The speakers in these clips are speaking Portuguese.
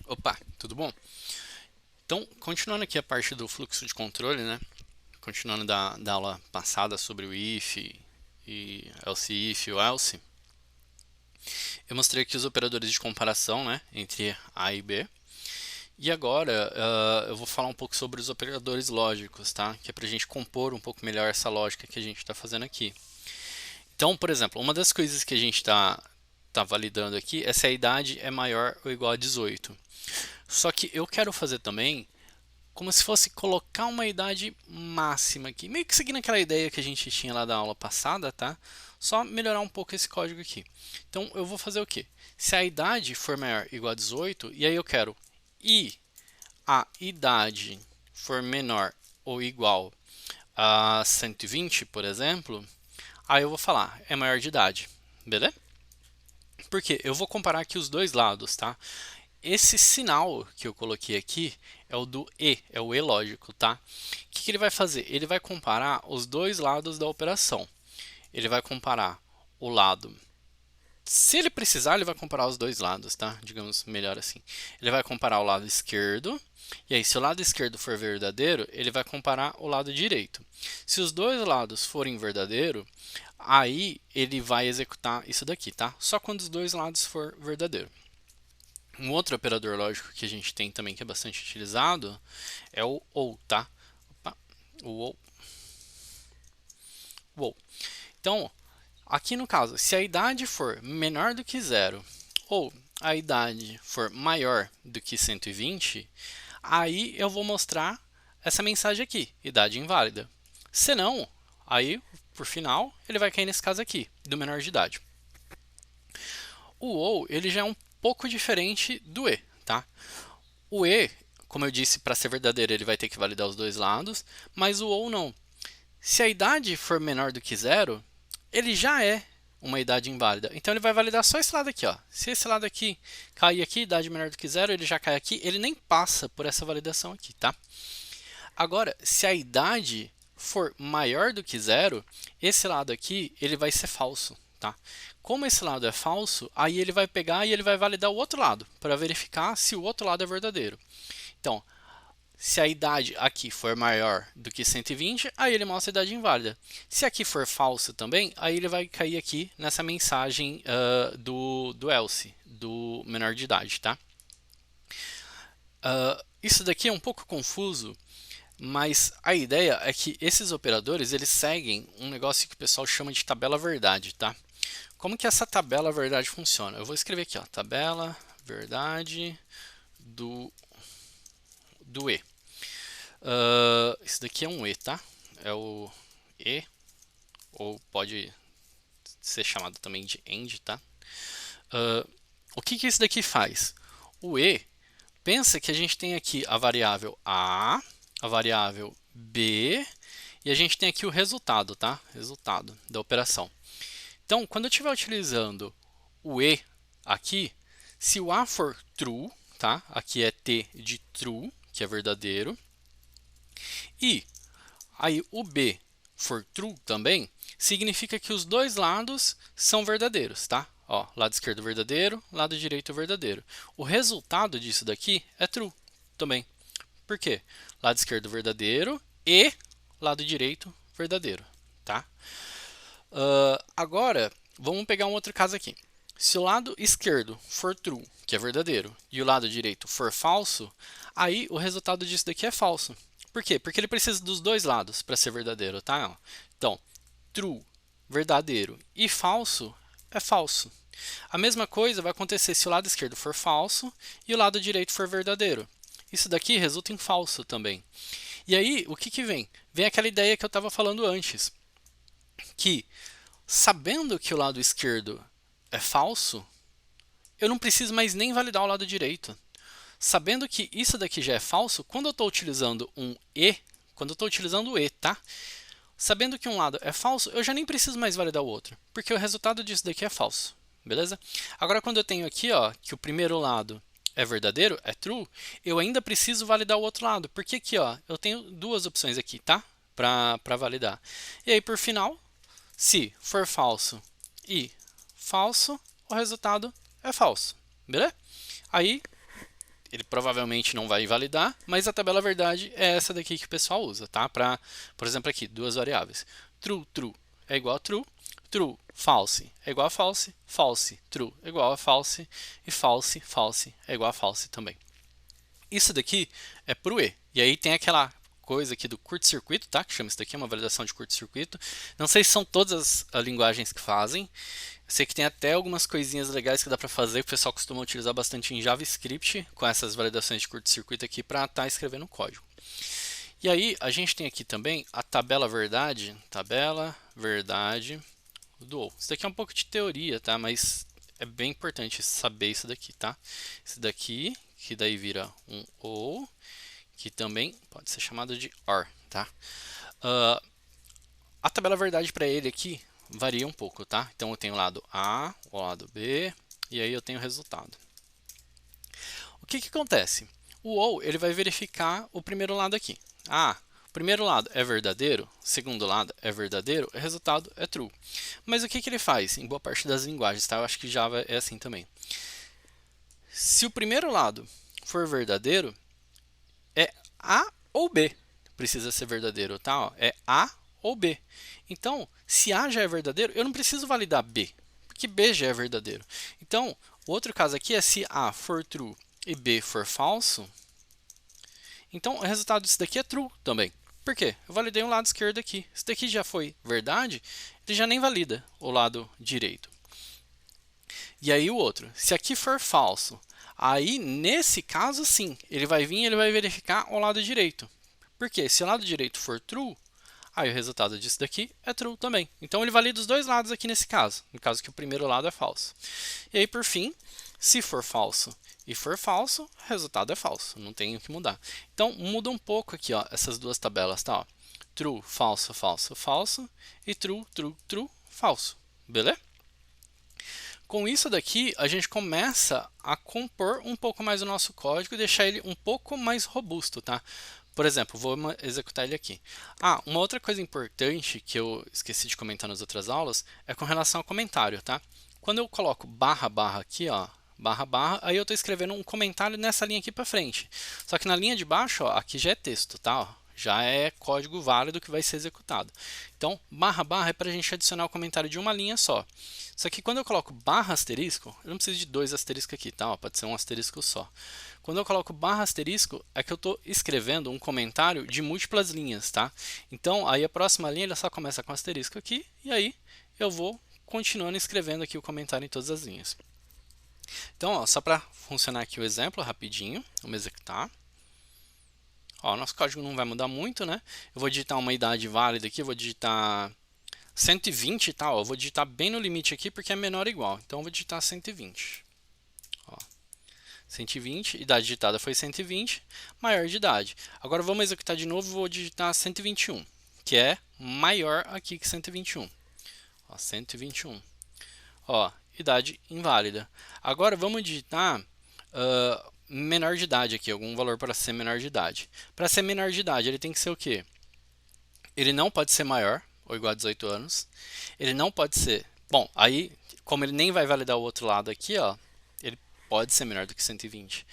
Opa, tudo bom? Então, continuando aqui a parte do fluxo de controle, né? Continuando da aula passada sobre o if e else if e o else, eu mostrei aqui os operadores de comparação, né, entre A e B. E agora eu vou falar um pouco sobre os operadores lógicos, tá? Que é para a gente compor um pouco melhor essa lógica que a gente está fazendo aqui. Então, por exemplo, uma das coisas que a gente tá validando aqui é se a idade é maior ou igual a 18. Só que eu quero fazer também como se fosse colocar uma idade máxima aqui, meio que seguindo aquela ideia que a gente tinha lá da aula passada, tá? Só melhorar um pouco esse código aqui. Então eu vou fazer o quê? Se a idade for maior ou igual a 18, e aí eu quero e a idade for menor ou igual a 120, por exemplo, aí eu vou falar é maior de idade, beleza? Porque eu vou comparar aqui os dois lados, tá? Esse sinal que eu coloquei aqui é o do e, é o e lógico, tá? O que ele vai fazer? Ele vai comparar os dois lados da operação. Ele vai comparar o lado. Se ele precisar, ele vai comparar os dois lados, tá? Digamos melhor assim. Ele vai comparar o lado esquerdo. E aí, se o lado esquerdo for verdadeiro, ele vai comparar o lado direito. Se os dois lados forem verdadeiro, aí ele vai executar isso daqui, tá? Só quando os dois lados for verdadeiro. Um outro operador lógico que a gente tem também que é bastante utilizado é o ou, tá? Opa, o ou. Então, aqui no caso, se a idade for menor do que zero ou a idade for maior do que 120, aí eu vou mostrar essa mensagem aqui, idade inválida. Se não, aí, por final, ele vai cair nesse caso aqui, do menor de idade. O ou, ele já é um pouco diferente do e, tá? O e, como eu disse, para ser verdadeiro ele vai ter que validar os dois lados, mas o ou não. Se a idade for menor do que zero, ele já é uma idade inválida. Então ele vai validar só esse lado aqui, ó. Se esse lado aqui cair aqui, idade menor do que zero, ele já cai aqui, ele nem passa por essa validação aqui, tá? Agora, se a idade for maior do que zero, esse lado aqui ele vai ser falso, tá? Como esse lado é falso, aí ele vai pegar e ele vai validar o outro lado para verificar se o outro lado é verdadeiro. Então, se a idade aqui for maior do que 120, aí ele mostra a idade inválida. Se aqui for falso também, aí ele vai cair aqui nessa mensagem do else, do menor de idade, tá? Isso daqui é um pouco confuso, mas a ideia é que esses operadores eles seguem um negócio que o pessoal chama de tabela verdade, tá? Como que essa tabela verdade funciona? Eu vou escrever aqui, ó, tabela verdade do E. Isso daqui é um E, tá? É o E, ou pode ser chamado também de AND, tá? O que que isso daqui faz? O E, pensa que a gente tem aqui a variável a variável B, e a gente tem aqui o resultado, tá? Resultado da operação. Então, quando eu estiver utilizando o E aqui, se o A for true, tá? Aqui é T de true, que é verdadeiro, e aí o B for true também, significa que os dois lados são verdadeiros, tá? Ó, lado esquerdo verdadeiro, lado direito verdadeiro. O resultado disso daqui é true também. Por quê? Lado esquerdo verdadeiro e lado direito verdadeiro, tá? Agora, vamos pegar um outro caso aqui. Se o lado esquerdo for true, que é verdadeiro, e o lado direito for falso, aí o resultado disso daqui é falso. Por quê? Porque ele precisa dos dois lados para ser verdadeiro, tá? Então, true, verdadeiro, e falso é falso. A mesma coisa vai acontecer se o lado esquerdo for falso e o lado direito for verdadeiro. Isso daqui resulta em falso também. E aí, o que que vem? Vem aquela ideia que eu estava falando antes, que sabendo que o lado esquerdo é falso, eu não preciso mais nem validar o lado direito. Sabendo que isso daqui já é falso, quando eu estou utilizando um e, quando eu estou utilizando o e, tá? Sabendo que um lado é falso, eu já nem preciso mais validar o outro, porque o resultado disso daqui é falso, beleza? Agora, quando eu tenho aqui, ó, que o primeiro lado é verdadeiro, é true, eu ainda preciso validar o outro lado, porque aqui, ó, eu tenho duas opções aqui, tá? Para validar. E aí, por final, se for falso e falso, o resultado é falso, beleza? Aí ele provavelmente não vai invalidar, mas a tabela verdade é essa daqui que o pessoal usa, tá? Para, por exemplo, aqui, duas variáveis. True, true é igual a true, true, false é igual a false, false, true é igual a false, e false, false é igual a false também. Isso daqui é para o E. E aí tem aquela coisa aqui do curto-circuito, tá? Que chama isso daqui, uma validação de curto-circuito. Não sei se são todas as linguagens que fazem. Sei que tem até algumas coisinhas legais que dá para fazer, que o pessoal costuma utilizar bastante em JavaScript, com essas validações de curto-circuito aqui para estar escrevendo código. E aí, a gente tem aqui também a tabela verdade do OU. Isso daqui é um pouco de teoria, tá? Mas é bem importante saber isso daqui, tá? Isso daqui, que daí vira um OU, que também pode ser chamado de OR, tá? A tabela verdade para ele aqui varia um pouco, tá? Então eu tenho o lado A, o lado B, e aí eu tenho o resultado. O que acontece? O OU ele vai verificar o primeiro lado aqui. O primeiro lado é verdadeiro, o segundo lado é verdadeiro, o resultado é true. Mas o que ele faz em boa parte das linguagens, tá? Eu acho que Java é assim também. Se o primeiro lado for verdadeiro, é A ou B. Precisa ser verdadeiro, tá? É A ou B. Então, se A já é verdadeiro, eu não preciso validar B, porque B já é verdadeiro. Então, o outro caso aqui é se A for true e B for falso, então o resultado disso daqui é true também. Por quê? Eu validei um lado esquerdo aqui. Se daqui já foi verdade, ele já nem valida o lado direito. E aí o outro, se aqui for falso, aí nesse caso sim, ele vai vir e ele vai verificar o lado direito. Por quê? Se o lado direito for true, aí o resultado disso daqui é true também. Então ele valida os dois lados aqui nesse caso, no caso que o primeiro lado é falso. E aí por fim, se for falso e for falso, o resultado é falso, não tem o que mudar. Então muda um pouco aqui, ó, essas duas tabelas, tá? Ó. True, falso, falso, falso e true, true, true, falso. Beleza? Com isso daqui, a gente começa a compor um pouco mais o nosso código e deixar ele um pouco mais robusto, tá? Por exemplo, vou executar ele aqui. Uma outra coisa importante que eu esqueci de comentar nas outras aulas é com relação ao comentário, tá? Quando eu coloco barra, barra aqui, ó, barra, barra, aí eu estou escrevendo um comentário nessa linha aqui para frente. Só que na linha de baixo, ó, aqui já é texto, tá? Ó, já é código válido que vai ser executado. Então, barra, barra é para a gente adicionar o comentário de uma linha só. Só que quando eu coloco barra asterisco, eu não preciso de dois asteriscos aqui, tá? Ó, pode ser um asterisco só. Quando eu coloco barra asterisco, é que eu estou escrevendo um comentário de múltiplas linhas, tá? Então, aí a próxima linha ela só começa com asterisco aqui, e aí eu vou continuando escrevendo aqui o comentário em todas as linhas. Então, ó, só para funcionar aqui o exemplo rapidinho, vamos executar. Ó, nosso código não vai mudar muito, né? Eu vou digitar uma idade válida aqui, eu vou digitar 120 e tal, eu vou digitar bem no limite aqui porque é menor ou igual. Então eu vou digitar 120. Ó, 120, idade digitada foi 120, maior de idade. Agora vamos executar de novo, vou digitar 121, que é maior aqui que 121. Ó, 121. Ó, idade inválida. Agora vamos digitar menor de idade aqui, algum valor para ser menor de idade. Para ser menor de idade, ele tem que ser o quê? Ele não pode ser maior ou igual a 18 anos. Ele não pode ser... Bom, aí, como ele nem vai validar o outro lado aqui, ó, ele pode ser menor do que 120.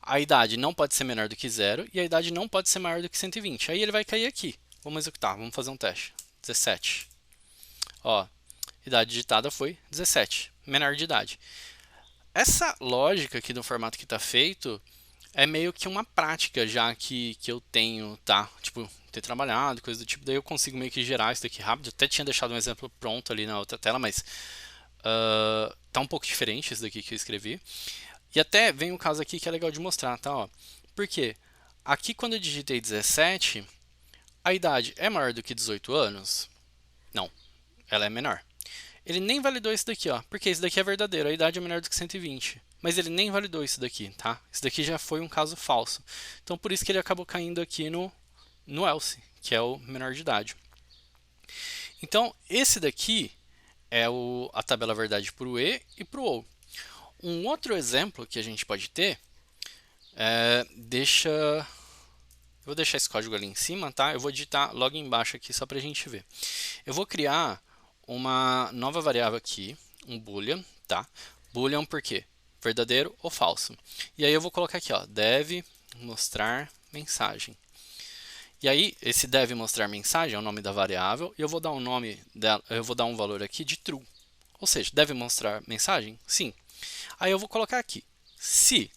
A idade não pode ser menor do que 0 e a idade não pode ser maior do que 120. Aí ele vai cair aqui. Vamos executar, vamos fazer um teste. 17. Ó, idade digitada foi 17, menor de idade. Essa lógica aqui do formato que está feito é meio que uma prática já que eu tenho, tá? Tipo, ter trabalhado, coisa do tipo, daí eu consigo meio que gerar isso daqui rápido. Eu até tinha deixado um exemplo pronto ali na outra tela, mas tá um pouco diferente isso daqui que eu escrevi. E até vem um caso aqui que é legal de mostrar, tá? Ó, por quê? Aqui quando eu digitei 17, a idade é maior do que 18 anos? Não, ela é menor. Ele nem validou isso daqui, ó, porque isso daqui é verdadeiro, a idade é menor do que 120. Mas ele nem validou isso daqui, tá? Isso daqui já foi um caso falso. Então, por isso que ele acabou caindo aqui no else, que é o menor de idade. Então, esse daqui é a tabela verdade para o E e para o OU. Um outro exemplo que a gente pode ter eu vou deixar esse código ali em cima, tá? Eu vou digitar logo embaixo aqui só para a gente ver. Eu vou criar uma nova variável aqui, um boolean, tá? Boolean por quê? verdadeiro ou falso. E aí eu vou colocar aqui, ó, deve mostrar mensagem. E aí, esse deve mostrar mensagem é o nome da variável, e eu vou dar um nome dela, eu vou dar um valor aqui de true. Ou seja, deve mostrar mensagem? Sim. Aí eu vou colocar aqui, se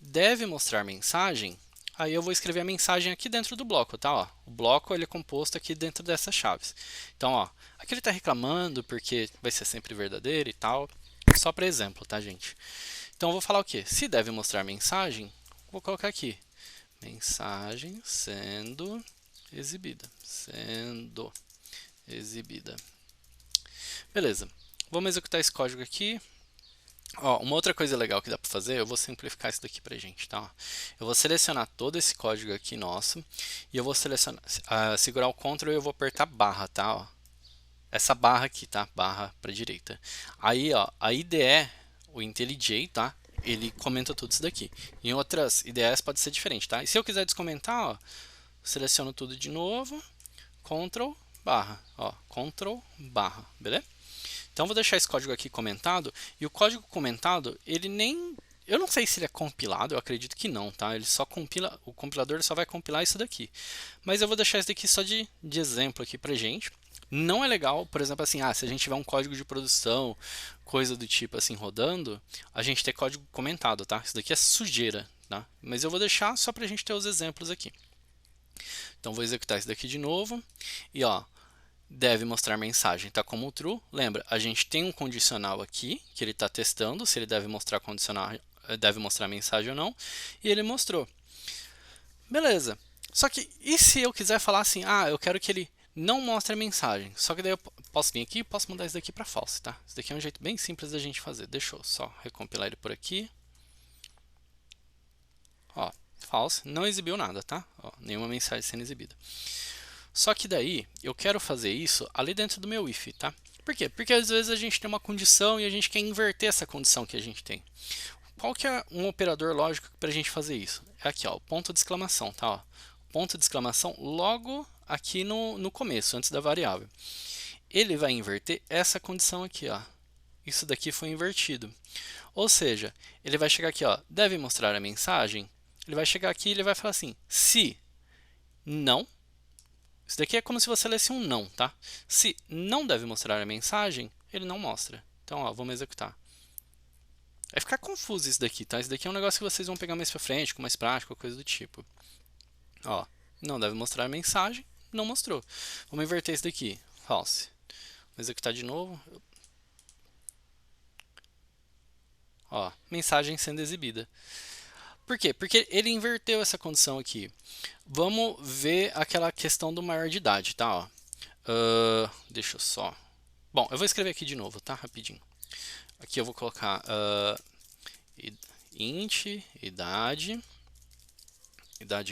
deve mostrar mensagem, aí eu vou escrever a mensagem aqui dentro do bloco, tá? Ó, o bloco ele é composto aqui dentro dessas chaves. Então, ó, aqui ele está reclamando porque vai ser sempre verdadeiro e tal. Só para exemplo, tá, gente? Então, eu vou falar o quê? Se deve mostrar mensagem, vou colocar aqui, mensagem sendo exibida. Sendo exibida. Beleza. Vamos executar esse código aqui. Ó, uma outra coisa legal que dá para fazer, eu vou simplificar isso daqui para gente, tá? Eu vou selecionar todo esse código aqui nosso e eu vou selecionar, segurar o Ctrl e eu vou apertar barra, tá? Ó, essa barra aqui, tá? Barra para direita. Aí, ó, a IDE, o IntelliJ, tá? Ele comenta tudo isso daqui. Em outras IDEs pode ser diferente, tá? E se eu quiser descomentar, ó, seleciono tudo de novo, Ctrl barra, ó, Ctrl barra, beleza? Então, vou deixar esse código aqui comentado. E o código comentado, ele nem... Eu não sei se ele é compilado, eu acredito que não, tá? Ele só compila... O compilador só vai compilar isso daqui. Mas eu vou deixar isso daqui só de exemplo aqui pra gente. Não é legal, por exemplo, assim, se a gente tiver um código de produção, coisa do tipo assim, rodando, a gente ter código comentado, tá? Isso daqui é sujeira, tá? Mas eu vou deixar só pra gente ter os exemplos aqui. Então, vou executar isso daqui de novo. E, ó, deve mostrar mensagem, está como true. Lembra, a gente tem um condicional aqui, que ele está testando se ele deve mostrar condicional, deve mostrar mensagem ou não, e ele mostrou. Beleza. Só que, e se eu quiser falar assim, eu quero que ele não mostre a mensagem, só que daí eu posso vir aqui e posso mudar isso daqui para false, tá? Isso daqui é um jeito bem simples da gente fazer. Deixa eu só recompilar ele por aqui. Ó, false, não exibiu nada, tá? Ó, nenhuma mensagem sendo exibida. Só que daí, eu quero fazer isso ali dentro do meu if, tá? Por quê? Porque às vezes a gente tem uma condição e a gente quer inverter essa condição que a gente tem. Qual que é um operador lógico para a gente fazer isso? É aqui, ó, o ponto de exclamação, tá? Ó, ponto de exclamação logo aqui no começo, antes da variável. Ele vai inverter essa condição aqui, ó. Isso daqui foi invertido. Ou seja, ele vai chegar aqui, ó, deve mostrar a mensagem. Ele vai chegar aqui e ele vai falar assim, se não, isso daqui é como se você lesse um não, tá? Se não deve mostrar a mensagem, ele não mostra. Então, ó, vamos executar. Vai ficar confuso isso daqui, tá? Isso daqui é um negócio que vocês vão pegar mais pra frente, com mais prática, coisa do tipo. Ó, não deve mostrar a mensagem, não mostrou. Vamos inverter isso daqui, false. Vamos executar de novo. Ó, mensagem sendo exibida. Por quê? Porque ele inverteu essa condição aqui. Vamos ver aquela questão do maior de idade, tá? Ó. Deixa eu só... Bom, eu vou escrever aqui de novo, tá? Rapidinho. Aqui eu vou colocar int, idade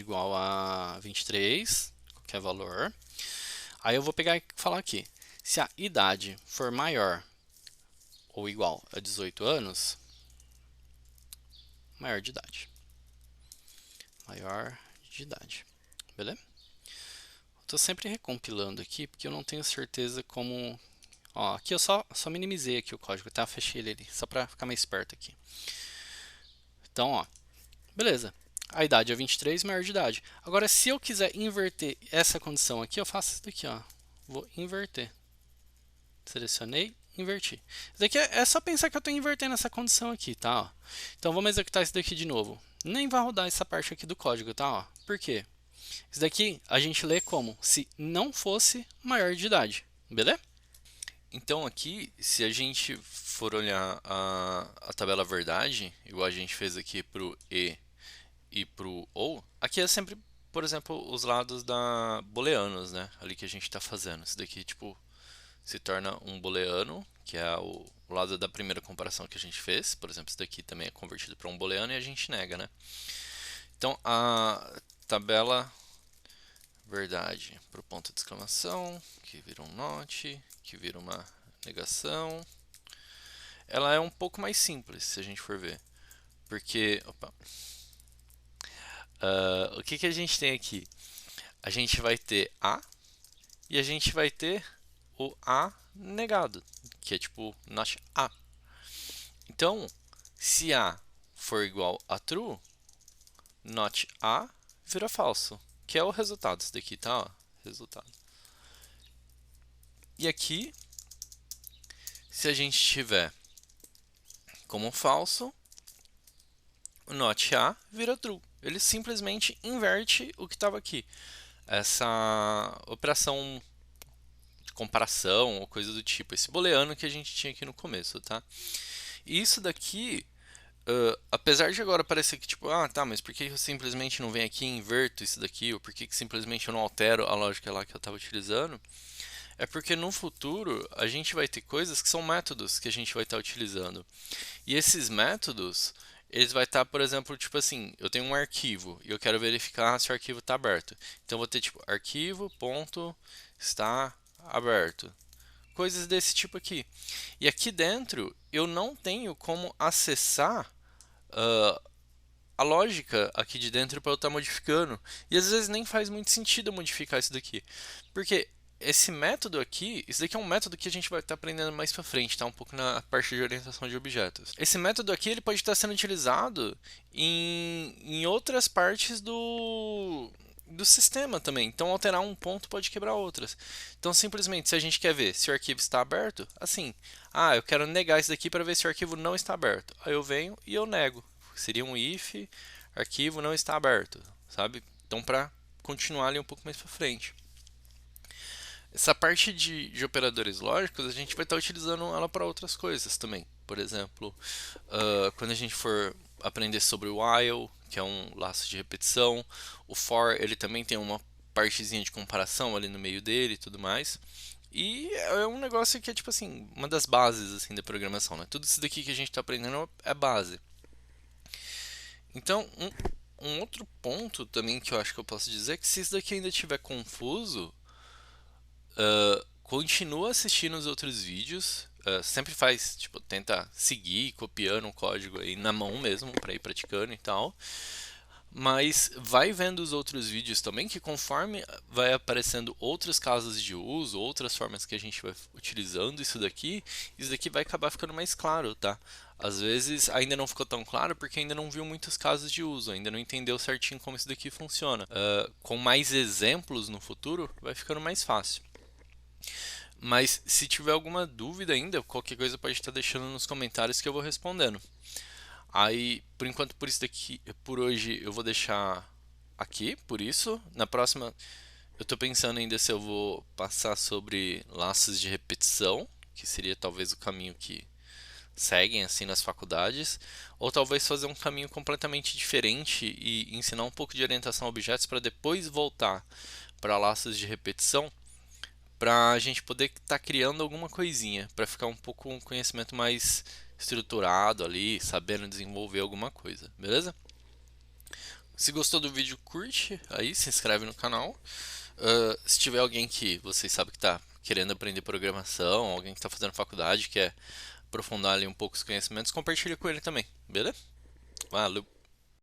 igual a 23, qualquer valor. Aí eu vou pegar e falar aqui, se a idade for maior ou igual a 18 anos, maior de idade. Maior de idade. Beleza? Estou sempre recompilando aqui, porque eu não tenho certeza como... Ó, aqui eu só minimizei aqui o código, tá? Fechei ele ali, só para ficar mais esperto aqui. Então, ó, beleza. A idade é 23, maior de idade. Agora, se eu quiser inverter essa condição aqui, eu faço isso daqui, ó. Vou inverter. Selecionei, inverti. Isso daqui é só pensar que eu estou invertendo essa condição aqui, tá? Ó. Então, vamos executar isso daqui de novo. Nem vai rodar essa parte aqui do código, tá? Ó. Por quê? Isso daqui a gente lê como se não fosse maior de idade, beleza? Então aqui, se a gente for olhar a tabela verdade, igual a gente fez aqui para o e para o ou, aqui é sempre, por exemplo, os lados da booleanos, né? Ali que a gente está fazendo. Isso daqui, tipo, se torna um booleano, que é o lado da primeira comparação que a gente fez. Por exemplo, isso daqui também é convertido para um booleano e a gente nega, né? Então, a tabela verdade para o ponto de exclamação, que vira um not, que vira uma negação, ela é um pouco mais simples, se a gente for ver. Porque, o que a gente tem aqui? A gente vai ter A e a gente vai ter o A negado, que é tipo not A. Então, Se A for igual a true, not A vira falso, que é o resultado. Isso daqui, tá? Ó, resultado. E aqui, se a gente tiver como falso, o not A vira true. Ele simplesmente inverte o que estava aqui. Essa operação de comparação ou coisa do tipo, esse booleano que a gente tinha aqui no começo, tá? E isso daqui, apesar de agora parecer que tipo, ah, tá, mas por que eu simplesmente não venho aqui e inverto isso daqui, ou por que simplesmente eu não altero a lógica lá que eu estava utilizando, é porque no futuro a gente vai ter coisas que são métodos que a gente vai estar utilizando. E esses métodos, eles vai estar, por exemplo, tipo assim, eu tenho um arquivo e eu quero verificar se o arquivo está aberto. Então eu vou ter tipo arquivo ponto está aberto. Coisas desse tipo aqui. E aqui dentro eu não tenho como acessar a lógica aqui de dentro para eu estar modificando. E às vezes nem faz muito sentido eu modificar isso daqui. Porque esse método aqui, isso daqui é um método que a gente vai estar aprendendo mais para frente, tá? Um pouco na parte de orientação de objetos. Esse método aqui ele pode estar sendo utilizado em outras partes do sistema também. Então, alterar um ponto pode quebrar outras. Então, simplesmente, se a gente quer ver se o arquivo está aberto, assim, ah, eu quero negar isso daqui para ver se o arquivo não está aberto. Aí eu venho e eu nego. Seria um if arquivo não está aberto, sabe? Então, para continuar ali um pouco mais para frente. Essa parte de operadores lógicos, a gente vai estar utilizando ela para outras coisas também. Por exemplo, quando a gente for aprender sobre o while, que é um laço de repetição, o for ele também tem uma partezinha de comparação ali no meio dele e tudo mais. E é um negócio que é tipo assim, uma das bases assim da programação, né? Tudo isso daqui que a gente está aprendendo é base. Então, um outro ponto também que eu acho que eu posso dizer é que se isso daqui ainda estiver confuso, continua assistindo os outros vídeos. Sempre faz, tipo, tenta seguir copiando o código aí na mão mesmo para ir praticando e tal. Mas vai vendo os outros vídeos também, que conforme vai aparecendo outros casos de uso, outras formas que a gente vai utilizando isso daqui vai acabar ficando mais claro, tá? Às vezes ainda não ficou tão claro porque ainda não viu muitos casos de uso, ainda não entendeu certinho como isso daqui funciona. Com mais exemplos no futuro, vai ficando mais fácil. Mas se tiver alguma dúvida ainda, qualquer coisa pode estar deixando nos comentários que eu vou respondendo. Aí, por enquanto, por isso daqui, por hoje eu vou deixar aqui, por isso. Na próxima, eu estou pensando ainda se eu vou passar sobre laços de repetição, que seria talvez o caminho que seguem assim nas faculdades, ou talvez fazer um caminho completamente diferente e ensinar um pouco de orientação a objetos para depois voltar para laços de repetição, para a gente poder estar criando alguma coisinha, para ficar um pouco um conhecimento mais estruturado ali, sabendo desenvolver alguma coisa, beleza? Se gostou do vídeo, curte aí, se inscreve no canal. Se tiver alguém que vocês sabem que está querendo aprender programação, alguém que está fazendo faculdade, quer aprofundar ali um pouco os conhecimentos, compartilha com ele também, beleza? Valeu!